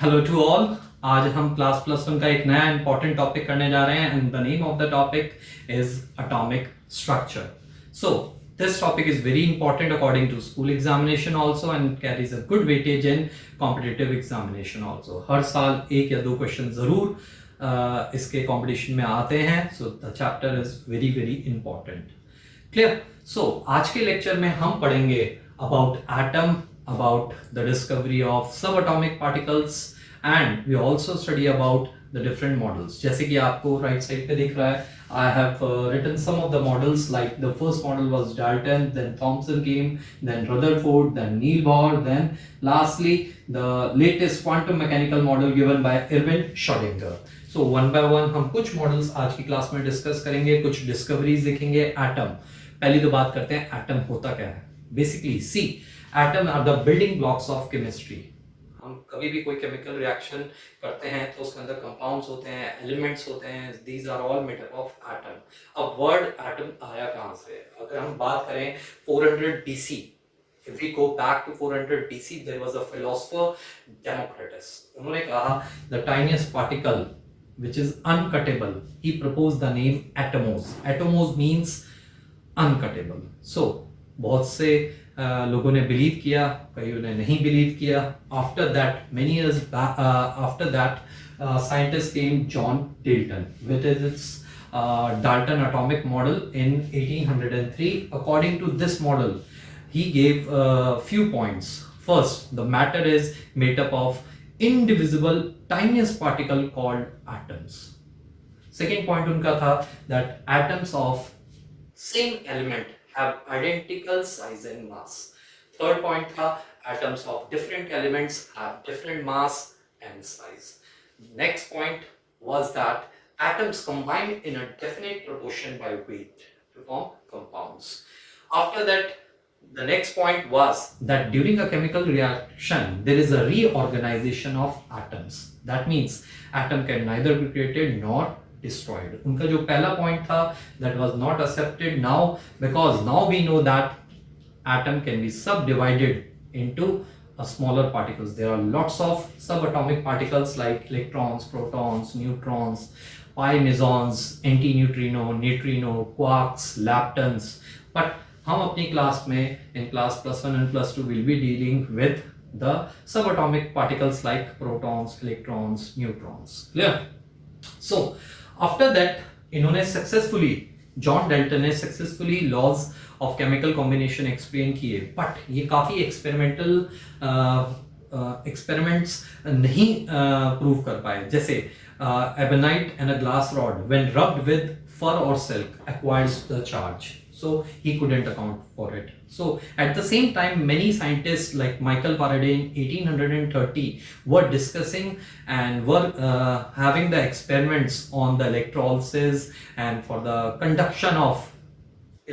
Hello to all. आज हम class plus one का एक नया इंपॉर्टेंट टॉपिक करने जा रहे हैं and the name of the topic is atomic structure. So this topic is very important according to school examination also and carries a good weightage in competitive examination also. हर साल एक या दो question जरूर इसके कॉम्पिटिशन में आते हैं. So the chapter is very very important. Clear. So आज के लेक्चर में हम पढ़ेंगे about atom, about the discovery of subatomic particles, and we also study about the different models. जैसे कि आपको right side पे दिख रहा है, I have written some of the models. Like the first model was Dalton, then Thomson came, then Rutherford, then Neil Bohr, then lastly the latest quantum mechanical model given by Erwin Schrödinger. So one by one हम कुछ models आज की class में discuss करेंगे, कुछ discoveries देखेंगे. Atom, पहली तो बात करते हैं एटम होता क्या है. Basically see atom are the building blocks of chemistry. हम कभी भी कोई केमिकल रिएक्शन करते हैं तो उसके अंदर कंपाउंड्स होते हैं, एलिमेंट्स होते हैं. These are all made up of atom. अब वर्ड एटम आया कहाँ से? अगर हम बात करें 400 BC, if we go back to 400 BC, there was a philosopher Democritus. उन्होंने कहा the tiniest particle which is uncuttable, he proposed the name atomos. Atomos means uncuttable. So बहुत से लोगों ने बिलीव किया, कईयों ने नहीं बिलीव किया. After that many years after that scientist came John Dalton with its Dalton atomic model in 1803. According to this model, he gave few points. First, the matter is made up of indivisible tiniest particle called atoms. Second point उनका था that atoms of same element have identical size and mass. Third point था atoms of different elements have different mass and size. Next point was that atoms combine in a definite proportion by weight to form compounds. After that, the next point was that during a chemical reaction there is a reorganization of atoms. That means atom can neither be created nor destroyed. उनका जो पहला point था that was not accepted now, because now we know that atom can be subdivided into a smaller particles. There are lots of subatomic particles like electrons, protons, neutrons, pi mesons, antineutrino, neutrino, quarks, leptons. But हम अपनी class में in class +1 and +2 will be dealing with the subatomic particles like protons, electrons, neutrons. Clear? So after that, इन्होंने successfully, John Dalton ने successfully laws of chemical combination explain किए. But ये काफ़ी experimental experiments नहीं prove कर पाए. जैसे ebonite and a glass rod when rubbed with fur और silk acquires the charge. So he couldn't account for it. So at the same time, many scientists like Michael Faraday in 1830 were discussing and were having the experiments on the electrolysis and for the conduction of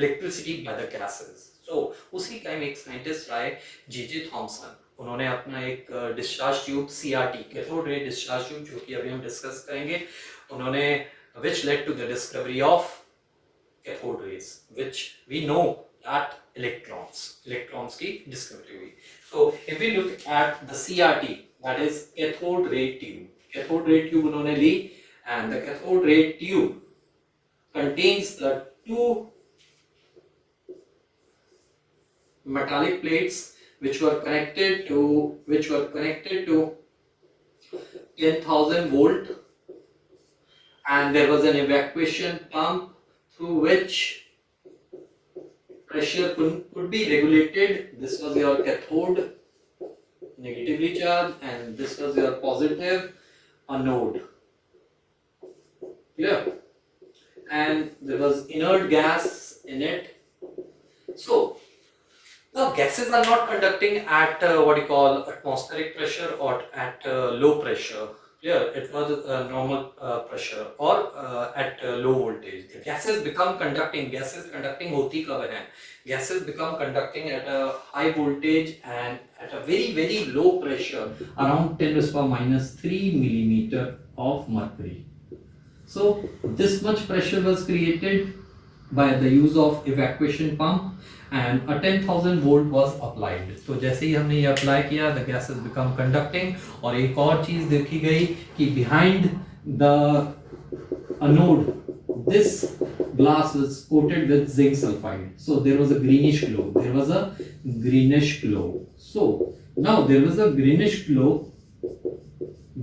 electricity by the gases. So उसी time एक scientist आए, J.J. Thompson. उन्होंने अपना एक discharge tube CRT, cathode ray discharge tube, जो कि अभी हम डिस्कस करेंगे, उन्होंने which led to the discovery of cathode rays, which we know that electrons की discovery हुई. So if we look at the CRT, that is cathode ray tube उन्होंने ली, and the cathode ray tube contains the two metallic plates which were connected to 10,000 volt, and there was an evacuation pump through which pressure could be regulated. This was your cathode, negatively charged, and this was your positive anode. Clear? And there was inert gas in it. So the gases are not conducting at what you call atmospheric pressure or at low pressure. Clear? It was normal pressure or at low voltage. The gases become conducting. Gases conducting होती कब है? Gases become conducting at a high voltage and at a very very low pressure, around 10⁻³ millimeter of mercury. So this much pressure was created by the use of evacuation pump and a 10,000 volt was applied. तो जैसे ही हमने ये apply किया the gas has become conducting. और एक और चीज देखी गई कि behind the anode this glass was coated with zinc sulfide, so there was a greenish glow. So now there was a greenish glow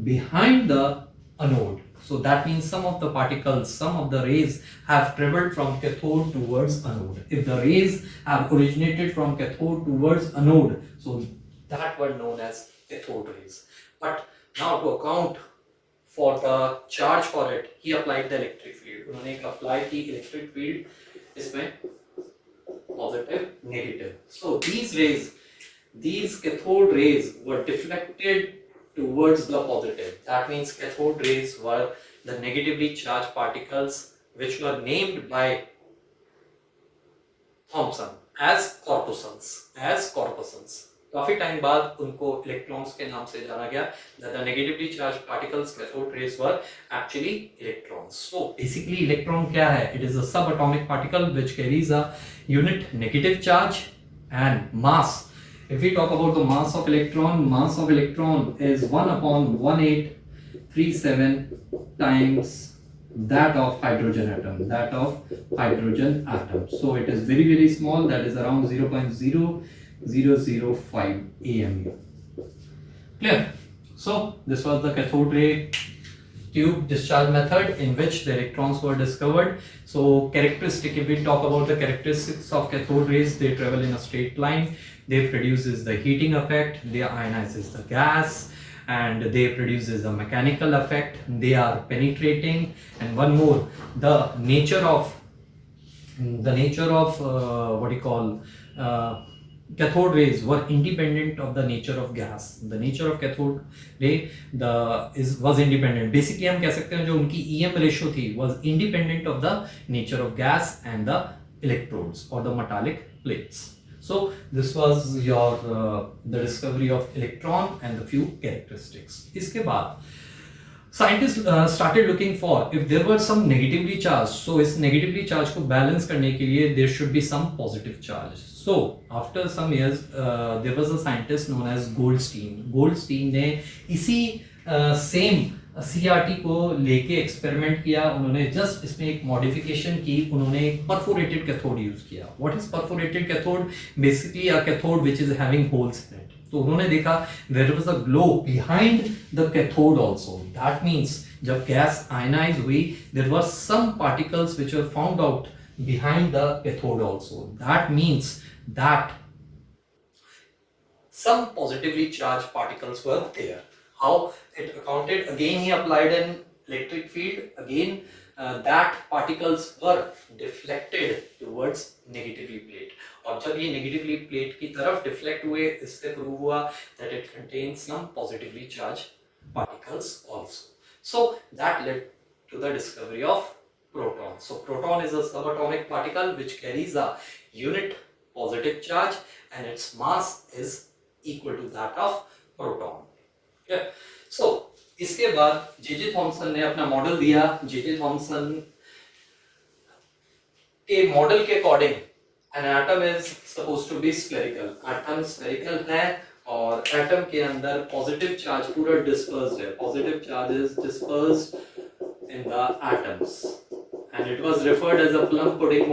behind the anode. So that means some of the particles, some of the rays have traveled from cathode towards anode. If the rays have originated from cathode towards anode, so that were known as cathode rays. But now to account for the charge for it, he applied the electric field. उन्होंने एक apply की electric field इसमें positive, negative. So these cathode rays were deflected towards the positive. That means cathode rays were the negatively charged particles which were named by Thomson as corpuscles. काफी time बाद उनको electrons के नाम से जाना गया. The negatively charged particles, cathode rays, were actually electrons. So basically electron क्या है? It is a subatomic particle which carries a unit negative charge and mass. If we talk about the mass of electron is 1 upon 1837 times that of hydrogen atom. So it is very, very small, that is around 0.0005 AMU. Clear? So this was the cathode ray tube discharge method in which the electrons were discovered. So characteristic, if we talk about the characteristics of cathode rays, they travel in a straight line, they produces the heating effect, they ionizes the gas, and they produces a mechanical effect, they are penetrating. And one more, the nature of cathode rays were independent of the nature of gas. The nature of cathode ray was independent. Basically हम कह सकते हैं जो उनकी EM ratio थी was independent of the nature of gas and the electrodes or the metallic plates. So this was your the discovery of electron and the few characteristics. इसके बाद scientists started looking for if there were some negatively charged. So इस negatively charged को balance करने के लिए there should be some positive charge. So after some years there was a scientist known as Goldstein ने इसी same CRT को लेके experiment किया. उन्होंने जस्ट इसमें एक मॉडिफिकेशन की, उन्होंने परफोरेटेड कैथोड यूज किया. What is perforated cathode? Basically a cathode which is having holes in it. तो उन्होंने देखा there was a glow behind the cathode also. That means जब गैस आयनाइज हुई there were some particles which were found out behind the cathode also. That means that some positively charged particles were there. How it accounted? Again he applied an electric field. Again that particles were deflected towards negatively plate. और जब ये negatively plate की तरफ deflect हुए, इससे prove हुआ that it contains some positively charged particles also. So that led to the discovery of proton. So proton is a subatomic particle which carries a unit positive charge and its mass is equal to that of proton. Okay. So इसके बाद J.J. Thompson ने अपना model दिया. J.J. Thompson के model के according an atom is supposed to be spherical. Atom spherical है और atom के अंदर पॉजिटिव चार्ज पूरा डिस्पर्स्ड है. Positive charge is dispersed in the atoms and it was referred as a plum pudding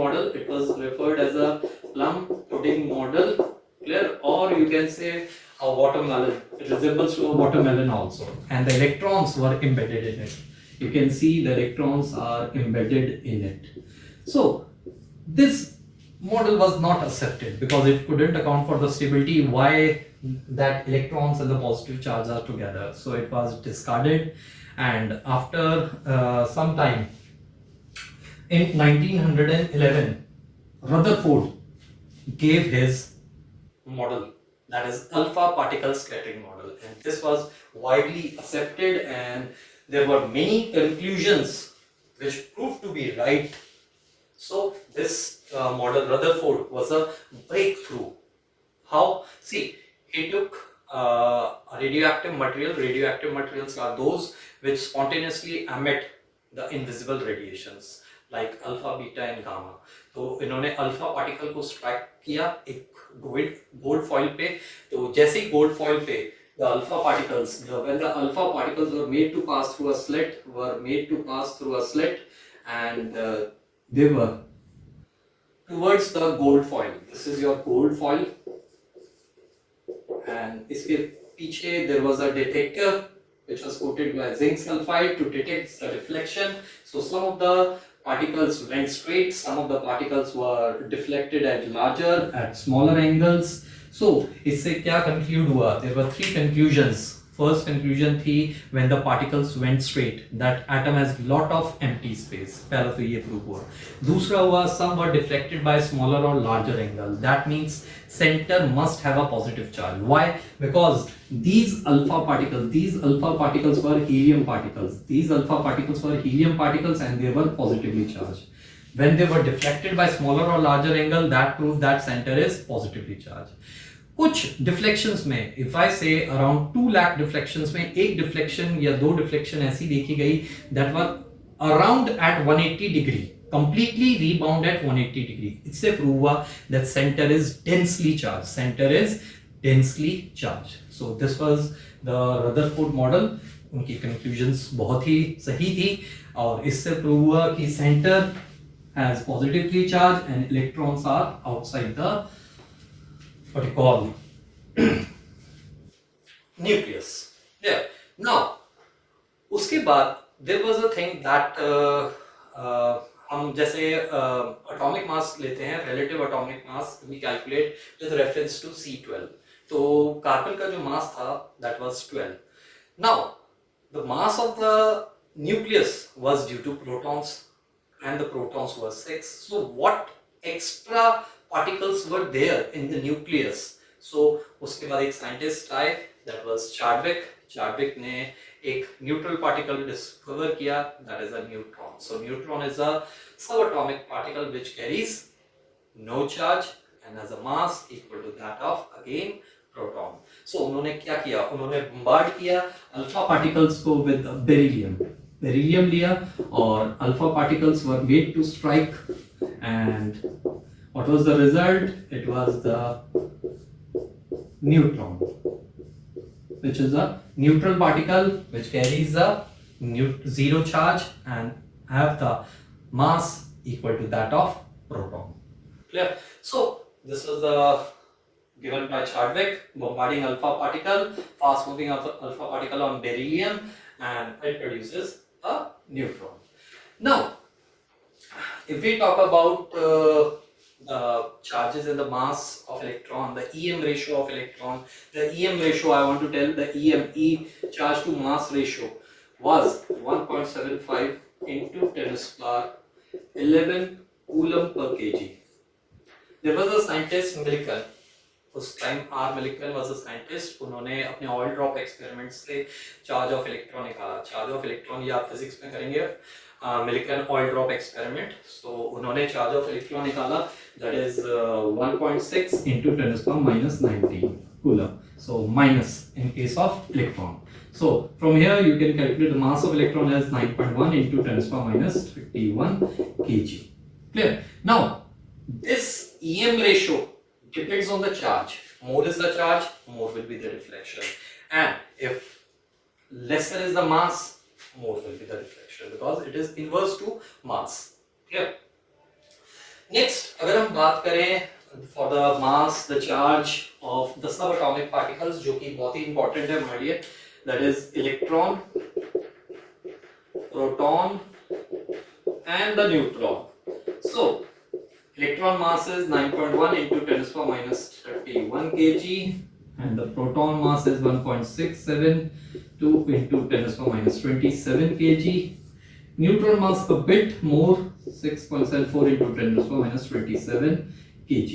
model. Clear? Or you can say a watermelon. It resembles to a watermelon also, and the electrons were embedded in it. You can see the electrons are embedded in it. So this model was not accepted because it couldn't account for the stability, why that electrons and the positive charge are together. So it was discarded. And after some time in 1911 Rutherford gave his model, that is alpha particle scattering model, and this was widely accepted and there were many conclusions which proved to be right. So this model Rutherford was a breakthrough. How? See, he took radioactive materials are those which spontaneously emit the invisible radiations like alpha, beta and gamma. तो इन्होंने alpha particle को strike किया एक gold foil पे. तो जैसे ही gold foil पे the alpha particles, when the alpha particles were made to pass through a slit, and they were towards the gold foil. This is your gold foil, and इसके पीछे there was a detector which was coated by zinc sulfide to detect the reflection. So some of the particles went straight, some of the particles were deflected at larger, at smaller angles. So इससे क्या conclude हुआ? There were three conclusions. First conclusion थी when the particles went straight, that atom has lot of empty space. पहला तो ये prove हुआ. दूसरा हुआ some were deflected by smaller or larger angle. That means center must have a positive charge. Why? Because these alpha particles were helium particles. These alpha particles were helium particles and they were positively charged. When they were deflected by smaller or larger angle, that proves that center is positively charged. कुछ deflections में, if I से around 2 lakh deflections में एक deflection या दो deflection ऐसी देखी गई that were around at 180 degree, completely rebound at 180 degree. इससे प्रूव हुआ that centre is densely charge. So this was the Rutherford model. उनकी कंक्लूजन्स बहुत ही सही थी और इससे प्रूव हुआ कि centre has positively charged and electrons are outside the what you call nucleus. Yeah. Now, उसके बाद there was a thing that हम जैसे atomic mass लेते हैं, relative atomic mass we calculate with reference to C12. तो carbon का जो mass था that was 12. Now, the mass of the nucleus was due to protons. And the protons were 6. So what extra particles were there in the nucleus? So उसके बाद एक scientist आए, that was Chadwick. Chadwick ने एक neutral particle discover किया, that is a neutron. So neutron is a subatomic particle which carries no charge and has a mass equal to that of again proton. So उन्होंने क्या किया? उन्होंने bombard किया alpha particles को with beryllium लिया और alpha particles were made to strike and what was the result? It was the neutron which is a neutral particle which carries a zero charge and have the mass equal to that of proton. Clear? So this was given by Chadwick, bombarding alpha particle, fast moving alpha particle on beryllium, and it produces a neutron. Now, if we talk about the charges in the mass of electron, the EM ratio of electron, the EM ratio, I want to tell the E charge to mass ratio was 1.75 into 10 to the power 11 coulomb per kg. There was a scientist Millikan. उस time R Millikan was a scientist. उन्होंने अपने oil drop experiment से charge of electron निकाला. Charge of electron ये आप physics में करेंगे, Millikan oil drop experiment. So उन्होंने चार्ज ऑफ इलेक्ट्रॉन निकाला, that is 1.6 into 10 to the power minus 19 coulomb. So minus in case of electron. So from here you can calculate the mass of electron as 9.1 into 10 to the power minus 31 kg. Clear? Now this EM ratio depends on the charge. More is the charge, more will be the reflection. And if lesser is the mass, more will be the reflection because it is inverse to mass. Clear? Next, अगर हम बात करें for the mass, the charge of the subatomic particles, जो कि बहुत ही important है my dear, that is electron, proton, and the neutron. So electron mass is 9.1 into 10 to the power minus 31 kg and the proton mass is 1.672 into 10 to the power minus 27 kg. Neutron mass a bit more, 6.74 into 10 to the power minus 27 kg.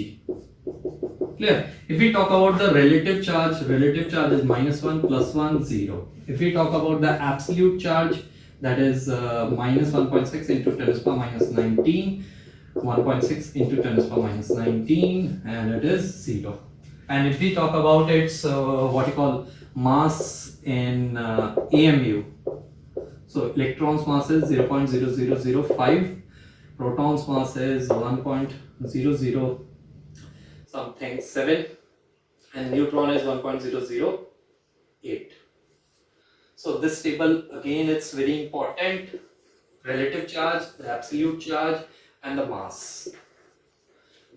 Clear? If we talk about the relative charge is -1 +1 0. If we talk about the absolute charge, that is minus 1.6 into 10 to the power minus 19. 1.6 into 10 to the power minus 19 and it is 0. And if we talk about its what you call mass in AMU, so electrons mass is 0.0005 proton's mass is 1.00 something 7 and neutron is 1.008. So this table again, it's very important: relative charge, the absolute charge, and the mass.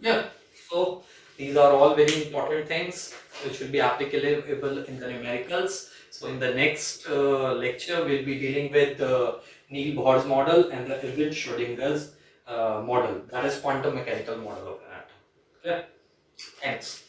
Yeah, so these are all very important things which will be applicable in the numericals. So in the next lecture, we'll be dealing with Niels Bohr's model and the Erwin Schrödinger's model, that is quantum mechanical model of an atom. Yeah, thanks.